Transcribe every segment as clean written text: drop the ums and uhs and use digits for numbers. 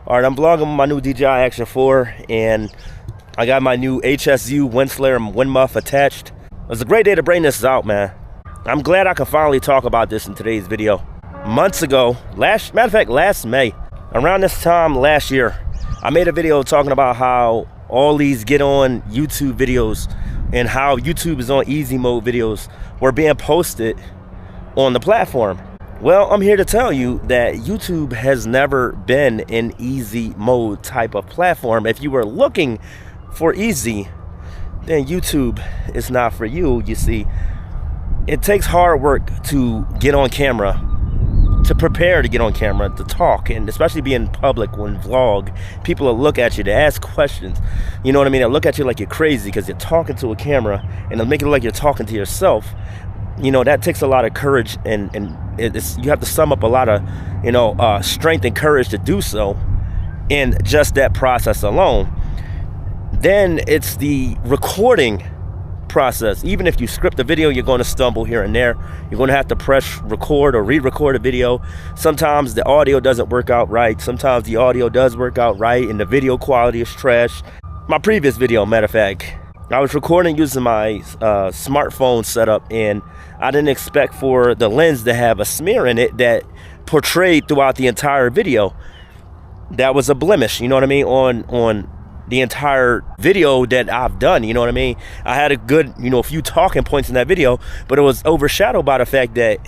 Alright, I'm vlogging my new DJI Action 4, and I got my new HSU wind slayer and wind muff attached. It was a great day to bring this out, man. I'm glad I can finally talk about this in today's video. Months ago, last May, around this time last year, I made a video talking about how all these get on YouTube videos and how YouTube is on easy mode videos were being posted on the platform. Well, I'm here to tell you that YouTube has never been an easy mode type of platform. If you were looking for easy, then YouTube is not for you. You see, it takes hard work to get on camera, to prepare to get on camera, to talk, and especially be in public when vlog. People will look at you to ask questions. You know what I mean? They'll look at you like you're crazy because you're talking to a camera, and they'll make it look like you're talking to yourself. You know, that takes a lot of courage, and you have to sum up a lot of, strength and courage to do so in just that process alone. Then it's the recording process. Even if you script the video, you're going to stumble here and there. You're going to have to press record or re-record a video. Sometimes the audio doesn't work out right. Sometimes the audio does work out right and the video quality is trash. My previous video, matter of fact, I was recording using my smartphone setup, and I didn't expect for the lens to have a smear in it that portrayed throughout the entire video. That was a blemish, you know what I mean, on the entire video that I've done, you know what I mean. I had a good, a few talking points in that video, but it was overshadowed by the fact that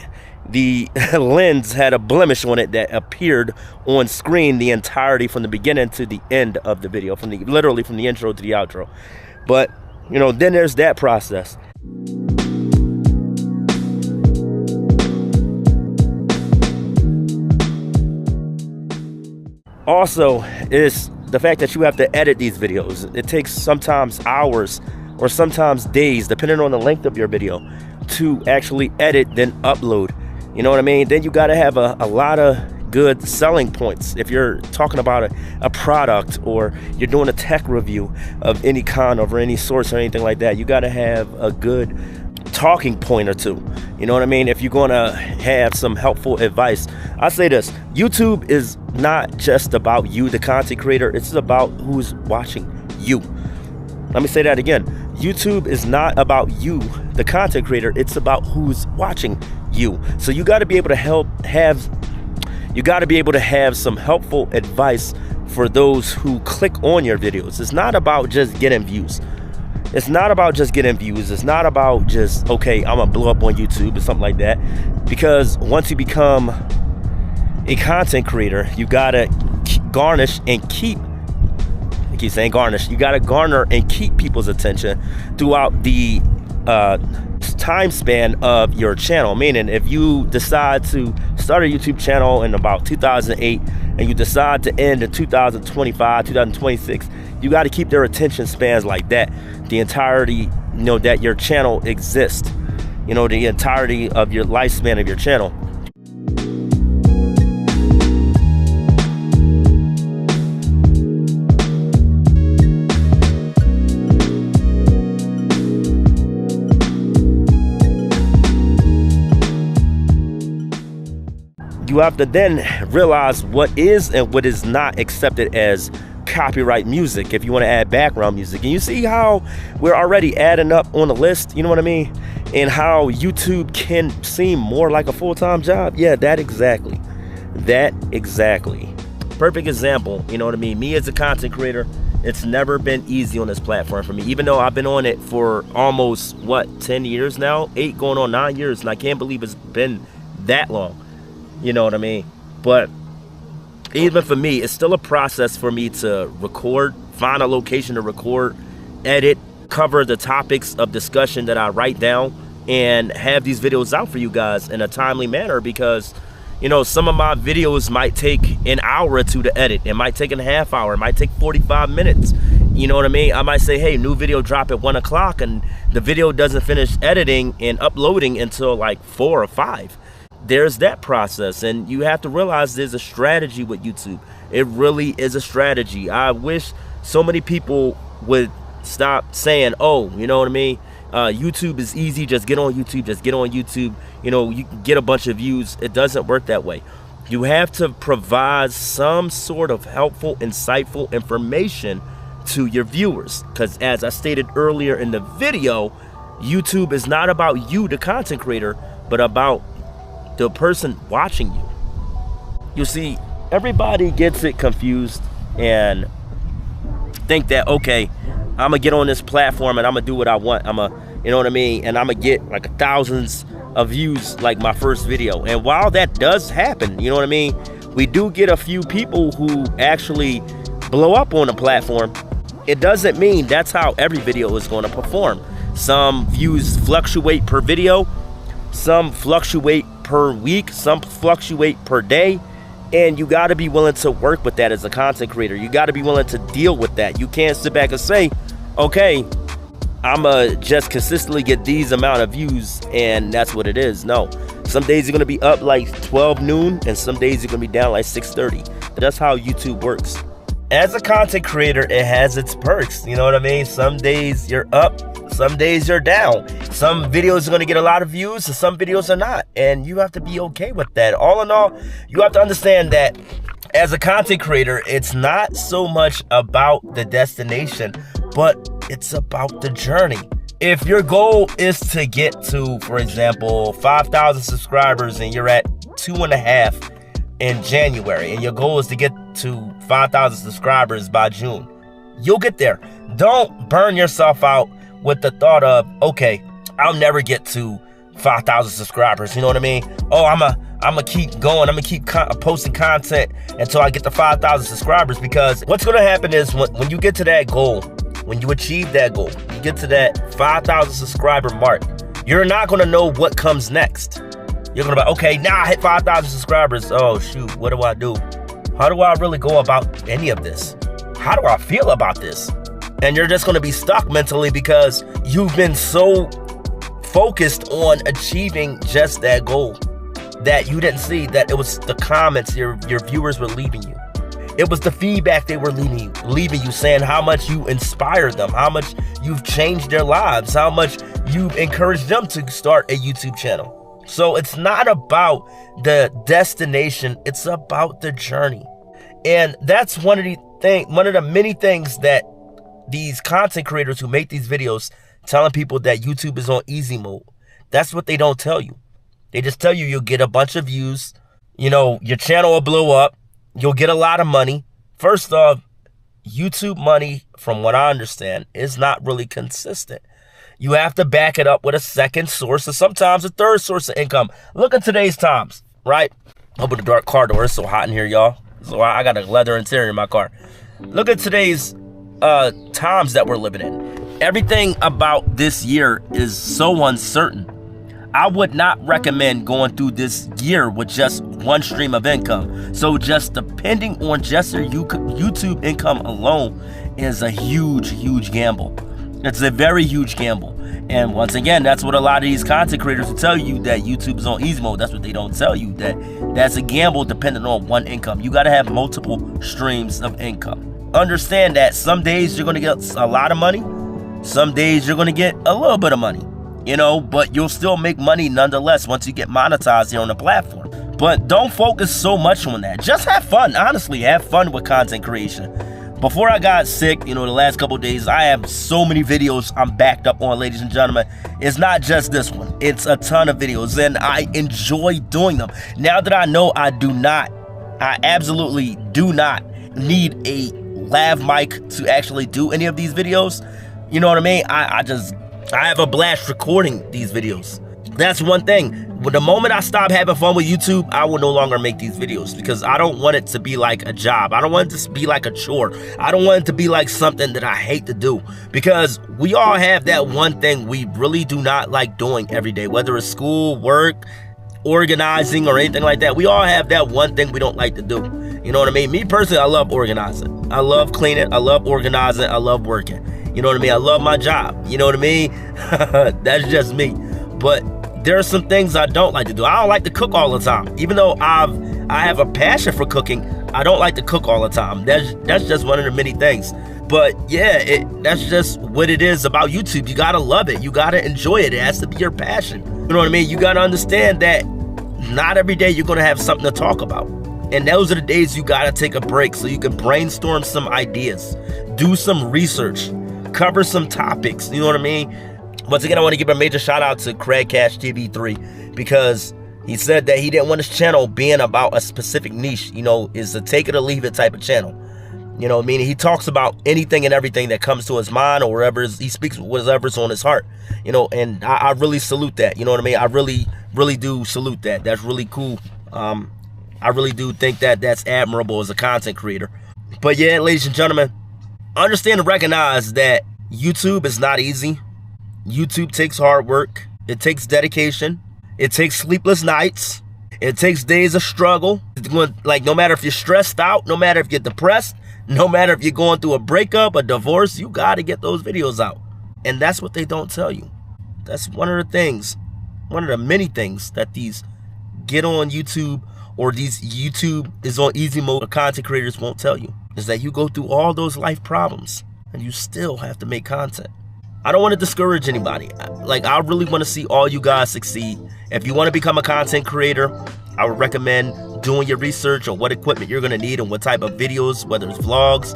the lens had a blemish on it that appeared on screen the entirety from the beginning to the end of the video, literally from the intro to the outro. But then there's that process. Also, is the fact that you have to edit these videos. It takes sometimes hours or sometimes days, depending on the length of your video, to actually edit, then upload. You know what I mean? Then you got to have a lot of good selling points. If you're talking about a product, or you're doing a tech review of any kind or any source or anything like that, you got to have a good talking point or two. You know what I mean? If you're going to have some helpful advice, I say this: YouTube is not just about you, the content creator. It's about who's watching you. Let me say that again. YouTube is not about you, the content creator. It's about who's watching you. So you got to be able to have some helpful advice for those who click on your videos. It's not about just getting views. It's not about just getting views. It's not about just, okay, I'm gonna blow up on YouTube or something like that. Because once you become a content creator, you gotta garnish and keep, I keep saying garnish, you gotta garner and keep people's attention throughout the time span of your channel. Meaning, if you decide to start a YouTube channel in about 2008 and you decide to end in 2025, 2026, you got to keep their attention spans like that the entirety, that your channel exists, the entirety of your lifespan of your channel. You have to then realize what is and what is not accepted as copyright music if you want to add background music. And you see how we're already adding up on the list, you know what I mean? And how YouTube can seem more like a full-time job. Yeah, that exactly. Perfect example, you know what I mean? Me as a content creator, it's never been easy on this platform for me, even though I've been on it for almost 10 years now, 8 going on 9 years, and I can't believe it's been that long. You know what I mean? But even for me, it's still a process for me to record, find a location to record, edit, cover the topics of discussion that I write down, and have these videos out for you guys in a timely manner. Because, some of my videos might take an hour or two to edit. It might take a half hour. It might take 45 minutes. You know what I mean? I might say, hey, new video drop at 1 o'clock, and the video doesn't finish editing and uploading until like 4 or 5. There's that process, and you have to realize there's a strategy with YouTube. It really is a strategy. I wish so many people would stop saying, oh, you know what I mean, YouTube is easy, just get on YouTube, you can get a bunch of views. It doesn't work that way. You have to provide some sort of helpful, insightful information to your viewers. Because as I stated earlier in the video, YouTube is not about you, the content creator, but about the person watching you. You see, everybody gets it confused and think that, okay, I'm gonna get on this platform and I'm gonna do what I want. You know what I mean? And I'm gonna get like thousands of views like my first video. And while that does happen, you know what I mean? We do get a few people who actually blow up on the platform. It doesn't mean that's how every video is gonna perform. Some views fluctuate per video, some fluctuate per week, some fluctuate per day. And you got to be willing to work with that as a content creator. You got to be willing to deal with that. You can't sit back and say, okay, I'ma just consistently get these amount of views and that's what it is. No, some days you're gonna be up like 12 noon and some days you're gonna be down like 6:30. That's how YouTube works. As a content creator, it has its perks. You know what I mean? Some days you're up, some days you're down. Some videos are gonna get a lot of views and some videos are not. And you have to be okay with that. All in all, you have to understand that as a content creator, it's not so much about the destination, but it's about the journey. If your goal is to get to, for example, 5,000 subscribers and you're at 2.5 in January, and your goal is to get to 5,000 subscribers by June, you'll get there. Don't burn yourself out with the thought of, okay, I'll never get to 5,000 subscribers. You know what I mean? Oh, I'm gonna keep going. I'm gonna keep posting content until I get to 5,000 subscribers, because what's gonna happen is when you get to that goal, when you achieve that goal, you get to that 5,000 subscriber mark, you're not gonna know what comes next. You're gonna be, okay, now I hit 5,000 subscribers. Oh shoot, what do I do? How do I really go about any of this? How do I feel about this? And you're just gonna be stuck mentally because you've been so focused on achieving just that goal that you didn't see that it was the comments your viewers were leaving you. It was the feedback they were leaving you, saying how much you inspired them, how much you've changed their lives, how much you've encouraged them to start a YouTube channel. So it's not about the destination, it's about the journey. And that's one of the many things that these content creators who make these videos telling people that YouTube is on easy mode. That's what they don't tell you. They just tell you you'll get a bunch of views, you know, your channel will blow up, you'll get a lot of money. First off, YouTube money, from what I understand, is not really consistent. You have to back it up with a second source or sometimes a third source of income. Look at today's times, right? Open the dark car door. It's so hot in here, y'all. So I got a leather interior in my car. Look at today's times that we're living in. Everything about this year is so uncertain. I would not recommend going through this year with just one stream of income. So just depending on just your YouTube income alone is a huge, huge gamble. It's a very huge gamble. And once again, that's what a lot of these content creators will tell you, that YouTube is on easy mode. That's what they don't tell you, that's a gamble dependent on one income. You got to have multiple streams of income. Understand that some days you're going to get a lot of money. Some days you're going to get a little bit of money, you know, but you'll still make money nonetheless once you get monetized here on the platform. But don't focus so much on that. Just have fun. Honestly, have fun with content creation. Before I got sick, you know, the last couple of days, I have so many videos I'm backed up on, ladies and gentlemen. It's not just this one. It's a ton of videos, and I enjoy doing them. Now that I know I absolutely do not need a lav mic to actually do any of these videos, you know what I mean? I have a blast recording these videos. That's one thing. But the moment I stop having fun with YouTube, I will no longer make these videos, because I don't want it to be like a job. I don't want it to be like a chore. I don't want it to be like something that I hate to do, because we all have that one thing we really do not like doing every day, whether it's school, work, organizing, or anything like that. We all have that one thing we don't like to do. You know what I mean? Me personally, I love organizing. I love cleaning. I love organizing. I love working. You know what I mean? I love my job. You know what I mean? That's just me. But there are some things I don't like to do. I don't like to cook all the time. Even though I have a passion for cooking, I don't like to cook all the time. That's just one of the many things. But yeah, that's just what it is about YouTube. You gotta love it. You gotta enjoy it. It has to be your passion. You know what I mean? You gotta understand that not every day you're gonna have something to talk about. And those are the days you gotta take a break so you can brainstorm some ideas, do some research, cover some topics, you know what I mean? Once again, I want to give a major shout out to Craig Cash TV3 because he said that he didn't want his channel being about a specific niche, you know, is a take it or leave it type of channel. You know, meaning he talks about anything and everything that comes to his mind or wherever he speaks whatever's on his heart, you know, and I really salute that. You know what I mean? I really do salute that. That's really cool. I really do think that that's admirable as a content creator. But yeah, ladies and gentlemen, understand and recognize that YouTube is not easy. YouTube takes hard work. It takes dedication. It takes sleepless nights. It takes days of struggle. Like, no matter if you're stressed out, no matter if you're depressed, no matter if you're going through a breakup, a divorce, you got to get those videos out. And that's what they don't tell you. That's one of the things, one of the many things that these get on YouTube or these YouTube is on easy mode content creators won't tell you, is that you go through all those life problems and you still have to make content. I don't want to discourage anybody. Like, I really want to see all you guys succeed. If you want to become a content creator, I would recommend doing your research on what equipment you're going to need and what type of videos, whether it's vlogs,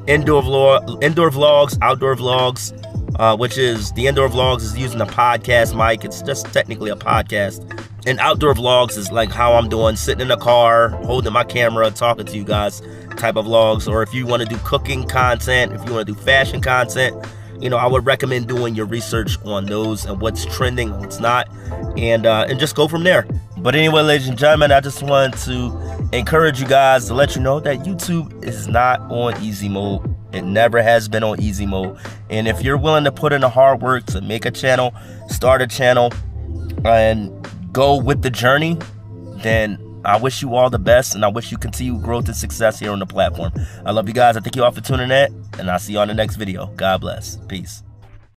indoor vlogs, outdoor vlogs, which is the indoor vlogs is using a podcast mic. It's just technically a podcast. And outdoor vlogs is like how I'm doing, sitting in a car, holding my camera, talking to you guys type of vlogs. Or if you want to do cooking content, if you want to do fashion content, you know, I would recommend doing your research on those and what's trending and what's not, and just go from there. But anyway, ladies and gentlemen, I just wanted to encourage you guys to let you know that YouTube is not on easy mode. It never has been on easy mode. And if you're willing to put in the hard work to make a channel, start a channel, and go with the journey, then I wish you all the best, and I wish you continued growth and success here on the platform. I love you guys. I thank you all for tuning in, and I'll see you on the next video. God bless. Peace.